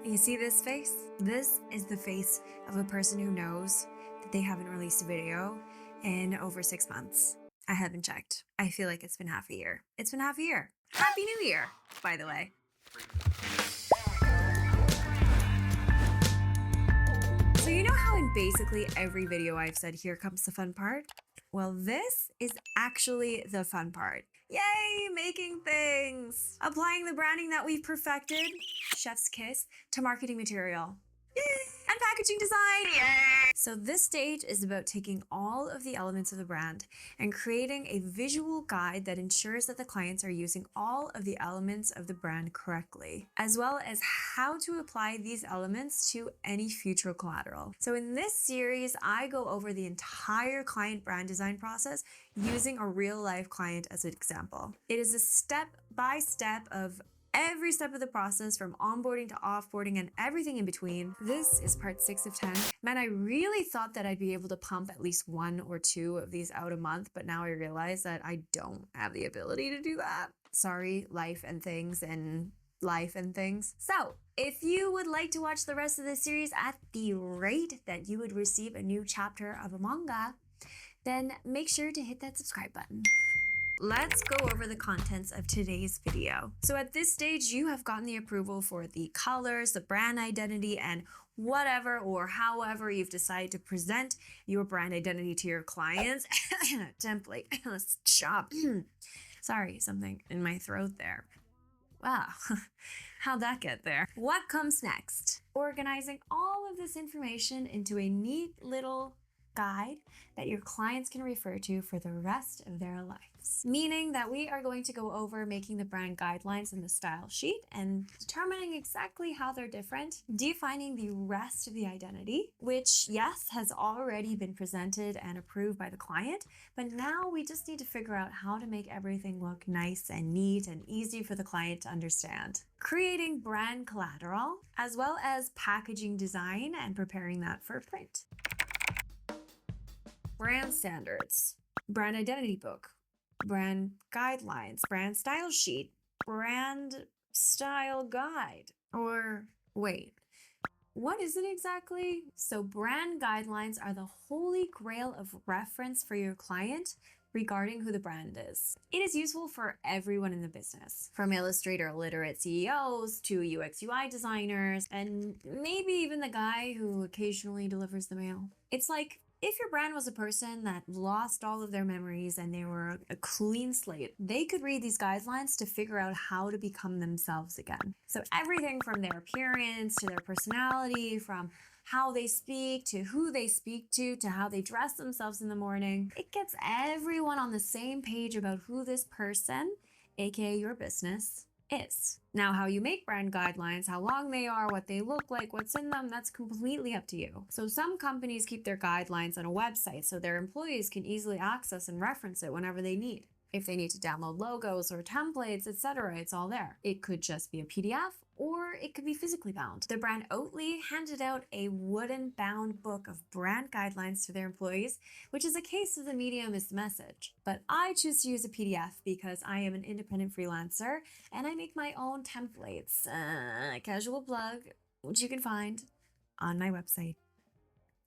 You see this face? This is the face of a person who knows that they haven't released a video in over 6 months. I haven't checked. I feel like it's been half a year. It's been half a year. Happy New Year, by the way. So you know how in basically every video I've said, here comes the fun part? Well, this is actually the fun part. Yay, making things! Applying the branding that we've perfected, chef's kiss, to marketing material. Yay! And packaging design, yay! So this stage is about taking all of the elements of the brand and creating a visual guide that ensures that the clients are using all of the elements of the brand correctly, as well as how to apply these elements to any future collateral. So in this series, I go over the entire client brand design process using a real life client as an example. It is a step-by-step of every step of the process, from onboarding to offboarding and everything in between. This is part 6 of 10. Man, I really thought that I'd be able to pump at least 1 or 2 of these out a month, but now I realize that I don't have the ability to do that. Sorry, life and things. So, if you would like to watch the rest of this series at the rate that you would receive a new chapter of a manga, then make sure to hit that subscribe button. Let's go over the contents of today's video. So at this stage, you have gotten the approval for the colors, the brand identity, and whatever or however you've decided to present your brand identity to your clients. Template. Shop. Sorry, something in my throat there. Wow, how'd that get there? What comes next? Organizing all of this information into a neat little guide that your clients can refer to for the rest of their lives. Meaning that we are going to go over making the brand guidelines in the style sheet and determining exactly how they're different, defining the rest of the identity, which yes, has already been presented and approved by the client, but now we just need to figure out how to make everything look nice and neat and easy for the client to understand. Creating brand collateral, as well as packaging design and preparing that for print. Brand standards, brand identity book, brand guidelines, brand style sheet, brand style guide. Or wait, what is it exactly? So brand guidelines are the holy grail of reference for your client regarding who the brand is. It is useful for everyone in the business, from Illustrator literate CEOs to UX UI designers, and maybe even the guy who occasionally delivers the mail. It's like, if your brand was a person that lost all of their memories and they were a clean slate, they could read these guidelines to figure out how to become themselves again. So everything from their appearance to their personality, from how they speak to who they speak to how they dress themselves in the morning, it gets everyone on the same page about who this person, aka your business, is. Now, how you make brand guidelines, how long they are, what they look like, what's in them, that's completely up to you. So some companies keep their guidelines on a website so their employees can easily access and reference it whenever they need. If they need to download logos or templates, etc., it's all there. It could just be a PDF, or it could be physically bound. The brand Oatly handed out a wooden bound book of brand guidelines to their employees, which is a case of the medium is the message. But I choose to use a PDF because I am an independent freelancer and I make my own templates. Casual plug, which you can find on my website,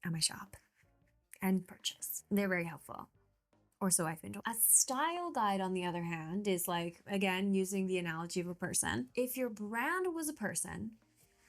at my shop, and purchase. They're very helpful. Or so I've been told. A style guide, on the other hand, is like, again, using the analogy of a person. If your brand was a person,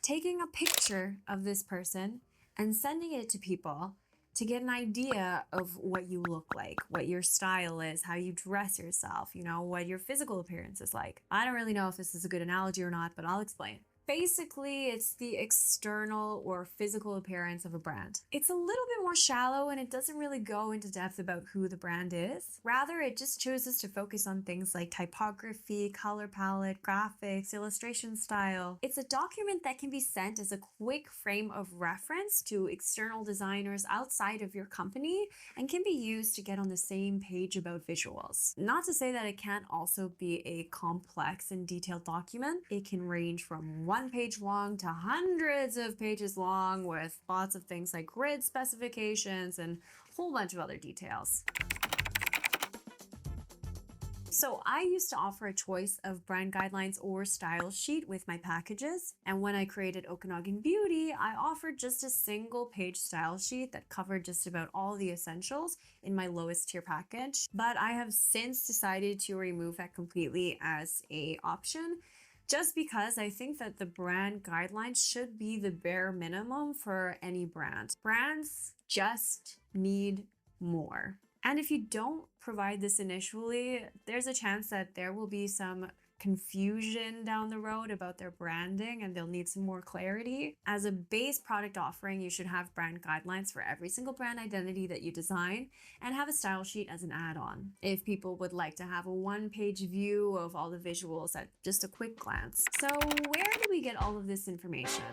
taking a picture of this person and sending it to people to get an idea of what you look like, what your style is, how you dress yourself, what your physical appearance is like. I don't really know if this is a good analogy or not, but I'll explain. Basically, it's the external or physical appearance of a brand. It's a little bit more shallow and it doesn't really go into depth about who the brand is. Rather, it just chooses to focus on things like typography, color palette, graphics, illustration style. It's a document that can be sent as a quick frame of reference to external designers outside of your company and can be used to get on the same page about visuals. Not to say that it can't also be a complex and detailed document. It can range from 1 page long to hundreds of pages long with lots of things like grid specifications and a whole bunch of other details. So I used to offer a choice of brand guidelines or style sheet with my packages. And when I created Okanagan Beauty, I offered just a single page style sheet that covered just about all the essentials in my lowest tier package. But I have since decided to remove that completely as a option, just because I think that the brand guidelines should be the bare minimum for any brand. Brands just need more. And if you don't provide this initially, there's a chance that there will be some confusion down the road about their branding and they'll need some more clarity. As a base product offering, you should have brand guidelines for every single brand identity that you design and have a style sheet as an add-on if people would like to have a one-page view of all the visuals at just a quick glance. So where do we get all of this information?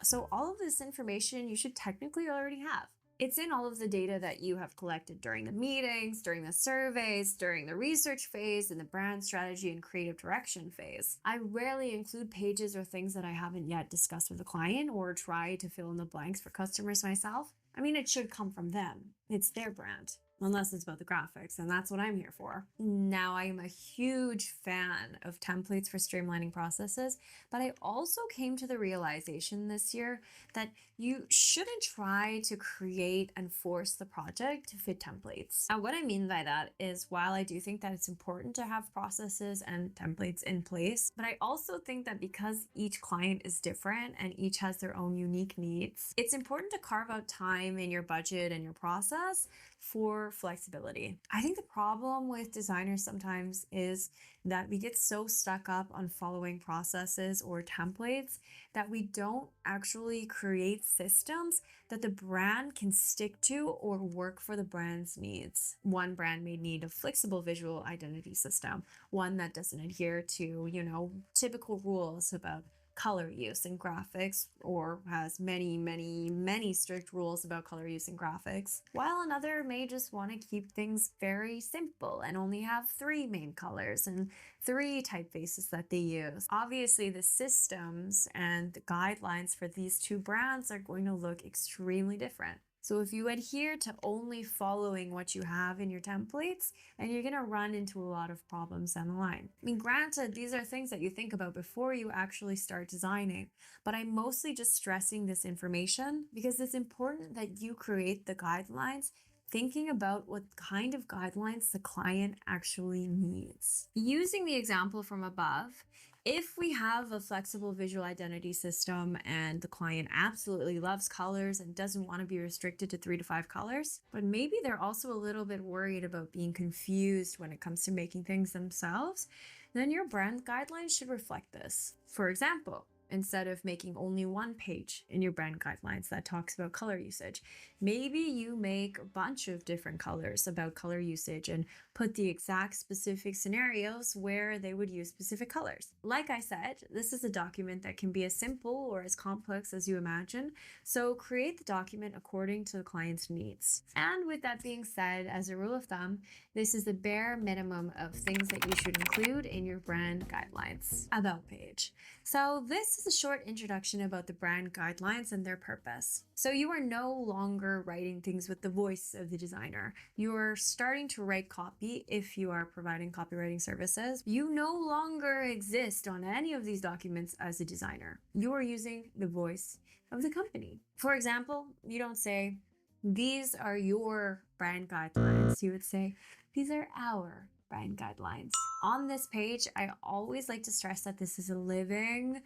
So all of this information you should technically already have. It's in all of the data that you have collected during the meetings, during the surveys, during the research phase, and the brand strategy and creative direction phase. I rarely include pages or things that I haven't yet discussed with the client or try to fill in the blanks for customers myself. I mean, it should come from them. It's their brand. Unless it's about the graphics, and that's what I'm here for. Now, I am a huge fan of templates for streamlining processes, but I also came to the realization this year that you shouldn't try to create and force the project to fit templates. Now, what I mean by that is while I do think that it's important to have processes and templates in place, but I also think that because each client is different and each has their own unique needs, it's important to carve out time in your budget and your process for flexibility. I think the problem with designers sometimes is that we get so stuck up on following processes or templates that we don't actually create systems that the brand can stick to or work for the brand's needs. One brand may need a flexible visual identity system, one that doesn't adhere to, typical rules about color use in graphics or has many strict rules about color use in graphics, while another may just want to keep things very simple and only have 3 main colors and 3 typefaces that they use. Obviously, the systems and the guidelines for these 2 brands are going to look extremely different. So if you adhere to only following what you have in your templates, and you're going to run into a lot of problems down the line. I mean, granted, these are things that you think about before you actually start designing, but I'm mostly just stressing this information because it's important that you create the guidelines thinking about what kind of guidelines the client actually needs. Using the example from above, if we have a flexible visual identity system and the client absolutely loves colors and doesn't want to be restricted to 3 to 5 colors, but maybe they're also a little bit worried about being confused when it comes to making things themselves, then your brand guidelines should reflect this. For example, instead of making only 1 page in your brand guidelines that talks about color usage, maybe you make a bunch of different colors about color usage and put the exact specific scenarios where they would use specific colors. Like I said, this is a document that can be as simple or as complex as you imagine, so create the document according to the client's needs. And with that being said, as a rule of thumb, this is the bare minimum of things that you should include in your brand guidelines. About page. So this is a short introduction about the brand guidelines and their purpose. So you are no longer writing things with the voice of the designer. You are starting to write copy if you are providing copywriting services. You no longer exist on any of these documents as a designer. You are using the voice of the company. For example, you don't say, these are your brand guidelines. You would say, these are our brand guidelines. On this page, I always like to stress that this is a living,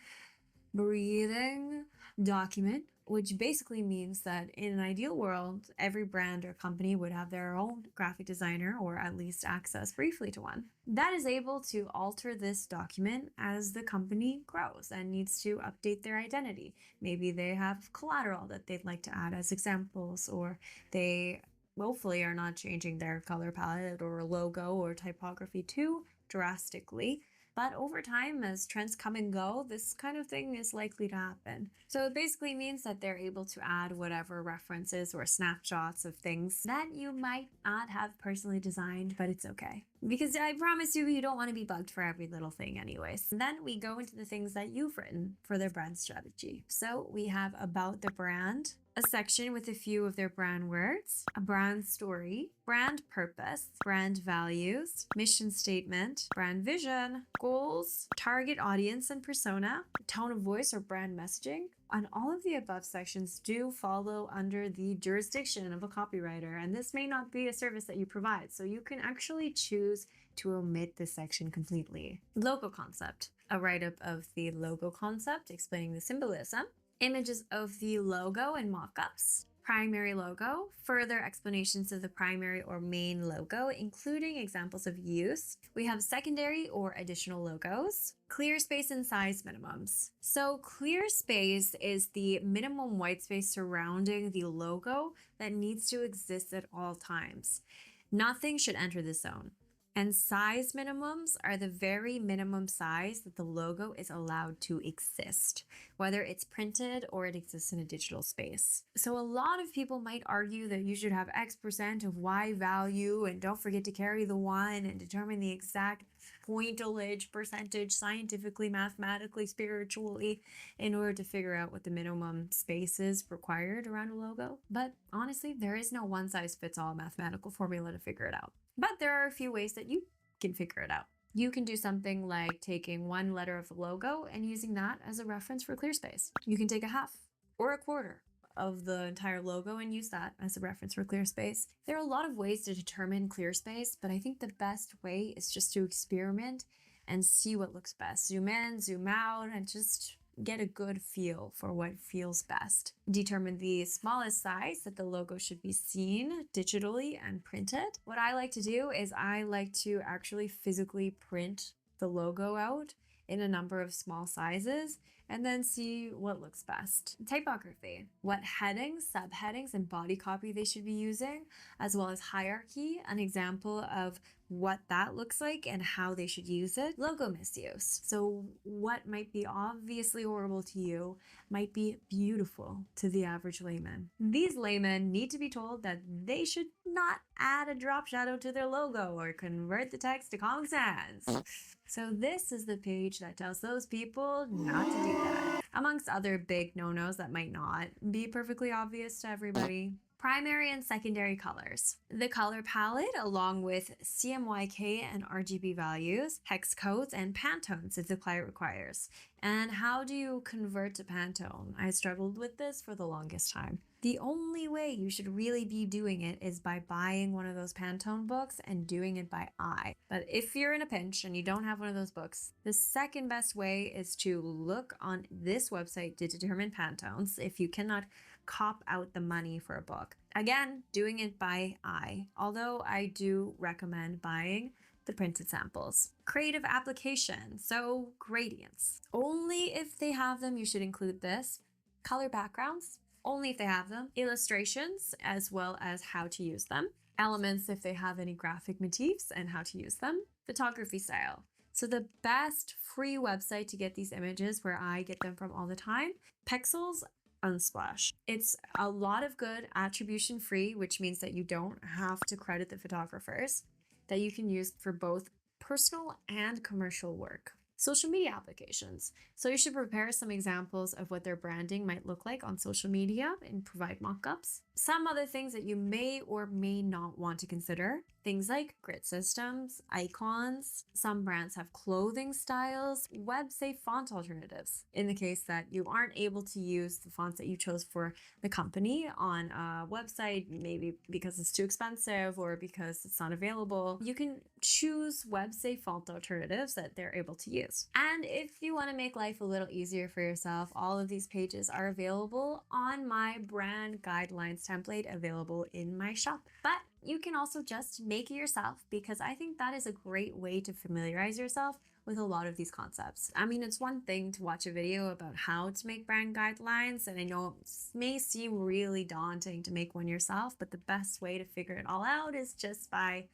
breathing document, which basically means that in an ideal world, every brand or company would have their own graphic designer or at least access briefly to one. That is able to alter this document as the company grows and needs to update their identity. Maybe they have collateral that they'd like to add as examples, or they hopefully are not changing their color palette or logo or typography too drastically. But over time, as trends come and go, this kind of thing is likely to happen. So it basically means that they're able to add whatever references or snapshots of things that you might not have personally designed, but it's okay. Because I promise you, you don't want to be bugged for every little thing anyways. And then we go into the things that you've written for their brand strategy. So we have about the brand, a section with a few of their brand words, a brand story, brand purpose, brand values, mission statement, brand vision, goals, target audience and persona, tone of voice or brand messaging. And all of the above sections do follow under the jurisdiction of a copywriter, and this may not be a service that you provide, so you can actually choose to omit this section completely. Logo concept, a write-up of the logo concept explaining the symbolism, images of the logo and mock-ups, primary logo, further explanations of the primary or main logo, including examples of use. We have secondary or additional logos, clear space and size minimums. So clear space is the minimum white space surrounding the logo that needs to exist at all times. Nothing should enter the zone. And size minimums are the very minimum size that the logo is allowed to exist, whether it's printed or it exists in a digital space. So a lot of people might argue that you should have X% of Y value, and don't forget to carry the 1 and determine the exact pointilage percentage scientifically, mathematically, spiritually, in order to figure out what the minimum space is required around a logo. But honestly, there is no one size fits all mathematical formula to figure it out. But there are a few ways that you can figure it out. You can do something like taking one letter of the logo and using that as a reference for clear space. You can take a half or a quarter of the entire logo and use that as a reference for clear space. There are a lot of ways to determine clear space, but I think the best way is just to experiment and see what looks best. Zoom in, zoom out, and just get a good feel for what feels best. Determine the smallest size that the logo should be seen digitally and printed. What I like to do is I like to actually physically print the logo out in a number of small sizes and then see what looks best. Typography, what headings, subheadings, and body copy they should be using, as well as hierarchy, an example of what that looks like and how they should use it. Logo misuse. So what might be obviously horrible to you might be beautiful to the average layman. These laymen need to be told that they should not add a drop shadow to their logo or convert the text to Comic Sans. So this is the page that tells those people not to do that. Amongst other big no-nos that might not be perfectly obvious to everybody. Primary and secondary colors. The color palette, along with CMYK and RGB values, hex codes, and Pantones if the client requires. And how do you convert to Pantone? I struggled with this for the longest time. The only way you should really be doing it is by buying one of those Pantone books and doing it by eye. But if you're in a pinch and you don't have one of those books, the second best way is to look on this website to determine Pantones if you cannot cop out the money for a book. Again, doing it by eye, although I do recommend buying the printed samples. Creative application, so gradients. Only if they have them, you should include this. Color backgrounds, only if they have them. Illustrations, as well as how to use them. Elements, if they have any graphic motifs and how to use them. Photography style. So the best free website to get these images, where I get them from all the time, Pexels Unsplash. It's a lot of good attribution free, which means that you don't have to credit the photographers, that you can use for both personal and commercial work. Social media applications. So you should prepare some examples of what their branding might look like on social media and provide mock-ups. Some other things that you may or may not want to consider. Things like grid systems, icons. Some brands have clothing styles, web-safe font alternatives. In the case that you aren't able to use the fonts that you chose for the company on a website, maybe because it's too expensive or because it's not available, you can choose web-safe font alternatives that they're able to use. And if you want to make life a little easier for yourself, all of these pages are available on my brand guidelines template available in my shop. But you can also just make it yourself, because I think that is a great way to familiarize yourself with a lot of these concepts. I mean, it's one thing to watch a video about how to make brand guidelines, and I know it may seem really daunting to make one yourself, but the best way to figure it all out is just by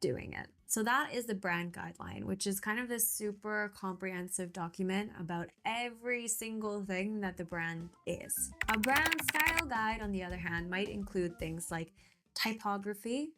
doing it. So that is the brand guideline, which is kind of this super comprehensive document about every single thing that the brand is. A brand style guide, on the other hand, might include things like typography,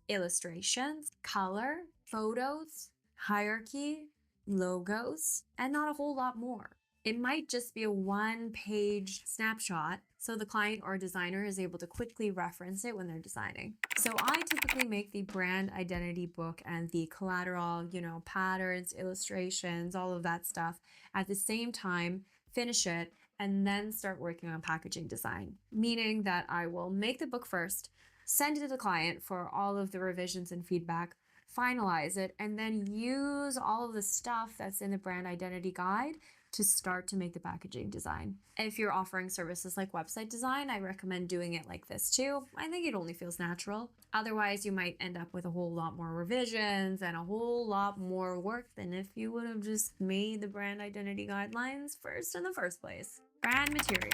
illustrations, color, photos, hierarchy, logos, and not a whole lot more. It might just be a one-page snapshot, so the client or designer is able to quickly reference it when they're designing. So I typically make the brand identity book and the collateral, patterns, illustrations, all of that stuff at the same time, finish it, and then start working on packaging design. Meaning that I will make the book first, send it to the client for all of the revisions and feedback, finalize it, and then use all of the stuff that's in the brand identity guide to start to make the packaging design. If you're offering services like website design, I recommend doing it like this too. I think it only feels natural. Otherwise, you might end up with a whole lot more revisions and a whole lot more work than if you would have just made the brand identity guidelines first in the first place. Brand materials.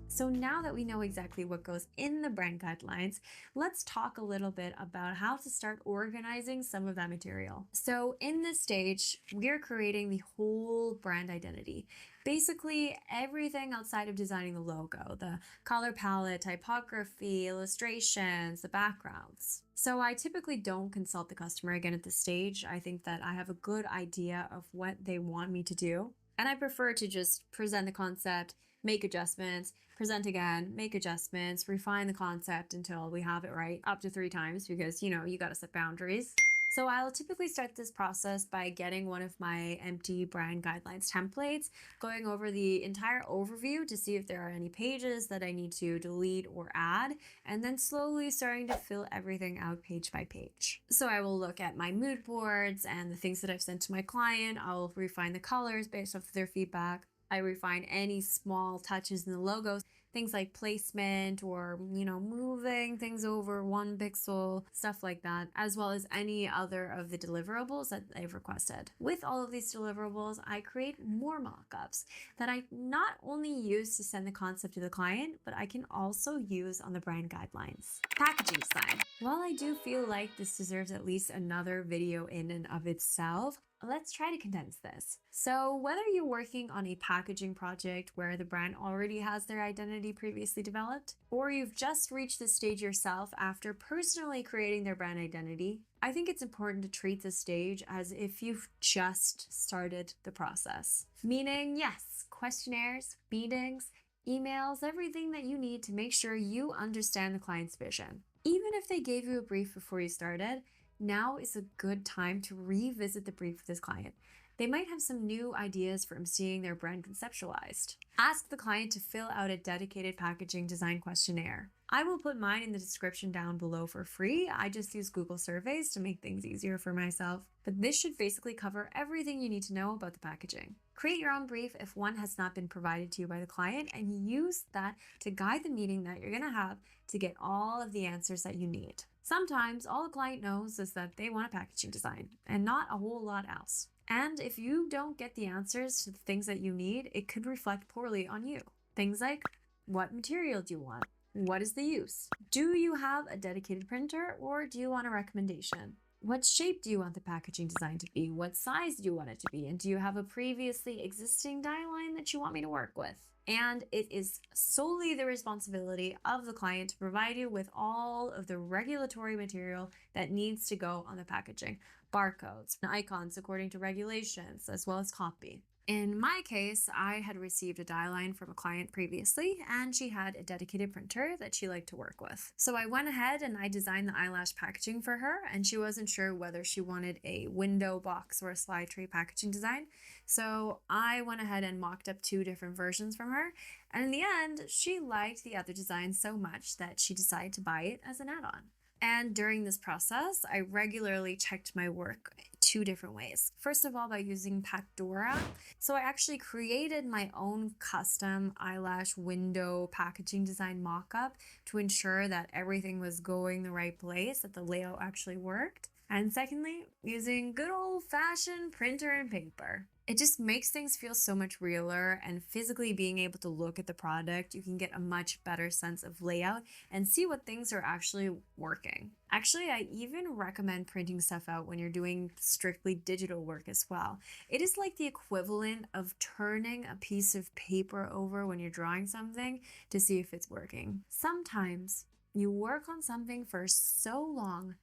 So now that we know exactly what goes in the brand guidelines, let's talk a little bit about how to start organizing some of that material. So in this stage, we're creating the whole brand identity. Basically, everything outside of designing the logo, the color palette, typography, illustrations, the backgrounds. So I typically don't consult the customer again at this stage. I think that I have a good idea of what they want me to do. And I prefer to just present the concept, make adjustments, present again, make adjustments, refine the concept until we have it right up to 3 times because, you got to set boundaries. So I'll typically start this process by getting one of my empty brand guidelines templates, going over the entire overview to see if there are any pages that I need to delete or add, and then slowly starting to fill everything out page by page. So I will look at my mood boards and the things that I've sent to my client. I'll refine the colors based off of their feedback. I refine any small touches in the logos, things like placement or, moving things over 1 pixel, stuff like that, as well as any other of the deliverables that they've requested. With all of these deliverables, I create more mockups that I not only use to send the concept to the client, but I can also use on the brand guidelines. Packaging design. While I do feel like this deserves at least another video in and of itself, let's try to condense this. So whether you're working on a packaging project where the brand already has their identity previously developed, or you've just reached this stage yourself after personally creating their brand identity, I think it's important to treat this stage as if you've just started the process. Meaning, yes, questionnaires, meetings, emails, everything that you need to make sure you understand the client's vision. Even if they gave you a brief before you started, now is a good time to revisit the brief with this client. They might have some new ideas from seeing their brand conceptualized. Ask the client to fill out a dedicated packaging design questionnaire. I will put mine in the description down below for free. I just use Google surveys to make things easier for myself. But this should basically cover everything you need to know about the packaging. Create your own brief if one has not been provided to you by the client, and use that to guide the meeting that you're going to have to get all of the answers that you need. Sometimes all the client knows is that they want a packaging design and not a whole lot else. And if you don't get the answers to the things that you need, it could reflect poorly on you. Things like, what material do you want? What is the use? Do you have a dedicated printer or do you want a recommendation? What shape do you want the packaging design to be? What size do you want it to be? And do you have a previously existing die line that you want me to work with? And it is solely the responsibility of the client to provide you with all of the regulatory material that needs to go on the packaging. Barcodes, icons according to regulations, as well as copy. In my case, I had received a die line from a client previously, and she had a dedicated printer that she liked to work with. So I went ahead and I designed the eyelash packaging for her, and she wasn't sure whether she wanted a window box or a slide tray packaging design. So I went ahead and mocked up 2 different versions from her, and in the end, she liked the other design so much that she decided to buy it as an add-on. And during this process, I regularly checked my work 2 different ways. First of all, by using Pandora. So I actually created my own custom eyelash window packaging design mock-up to ensure that everything was going the right place, that the layout actually worked. And secondly, using good old-fashioned printer and paper. It just makes things feel so much realer, and physically being able to look at the product, you can get a much better sense of layout and see what things are actually working. Actually, I even recommend printing stuff out when you're doing strictly digital work as well. It is like the equivalent of turning a piece of paper over when you're drawing something to see if it's working. Sometimes you work on something for so long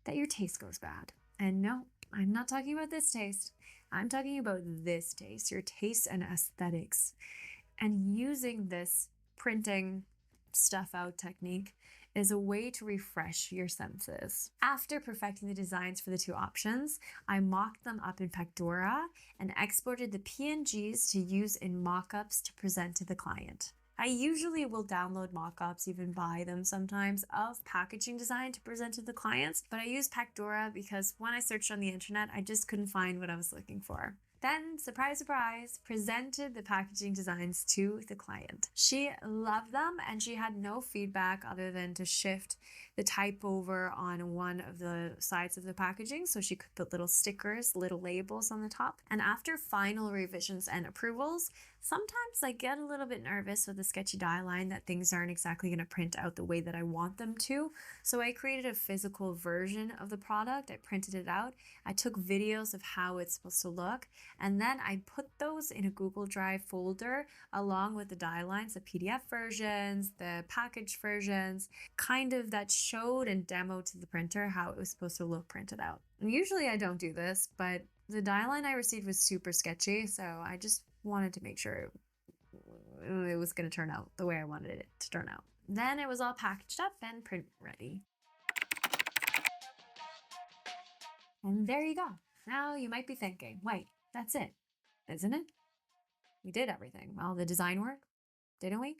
that your taste goes bad. And no, I'm not talking about this taste. I'm talking about this taste, your taste and aesthetics. And using this printing stuff out technique is a way to refresh your senses. After perfecting the designs for the two options, I mocked them up in Pactora and exported the PNGs to use in mockups to present to the client. I usually will download mockups, even buy them sometimes, of packaging design to present to the clients, but I use Pactora because when I searched on the internet, I just couldn't find what I was looking for. Then, surprise, surprise, presented the packaging designs to the client. She loved them and she had no feedback other than to shift the type over on one of the sides of the packaging so she could put little stickers, little labels on the top. And after final revisions and approvals, sometimes I get a little bit nervous with the sketchy die line that things aren't exactly going to print out the way that I want them to. So I created a physical version of the product. I printed it out. I took videos of how it's supposed to look. And then I put those in a Google Drive folder along with the die lines, the PDF versions, the packaged versions, kind of that showed and demoed to the printer how it was supposed to look printed out. And usually I don't do this, but the die line I received was super sketchy, so I just wanted to make sure it was going to turn out the way I wanted it to turn out. Then it was all packaged up and print ready. And there you go. Now you might be thinking, wait, that's it, isn't it? We did everything. Well, the design work, didn't we?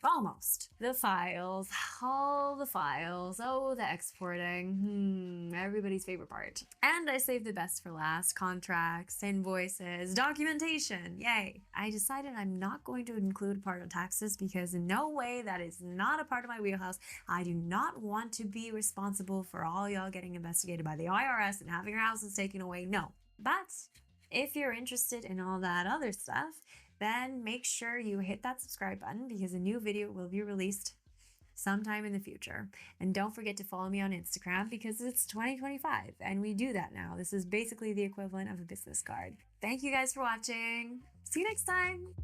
Almost. The files, all the files, oh, the exporting, everybody's favorite part. And I saved the best for last, contracts, invoices, documentation, yay. I decided I'm not going to include part on taxes because in no way that is not a part of my wheelhouse. I do not want to be responsible for all y'all getting investigated by the IRS and having your houses taken away, no. But if you're interested in all that other stuff, then make sure you hit that subscribe button because a new video will be released sometime in the future. And don't forget to follow me on Instagram because it's 2025 and we do that now. This is basically the equivalent of a business card. Thank you guys for watching. See you next time.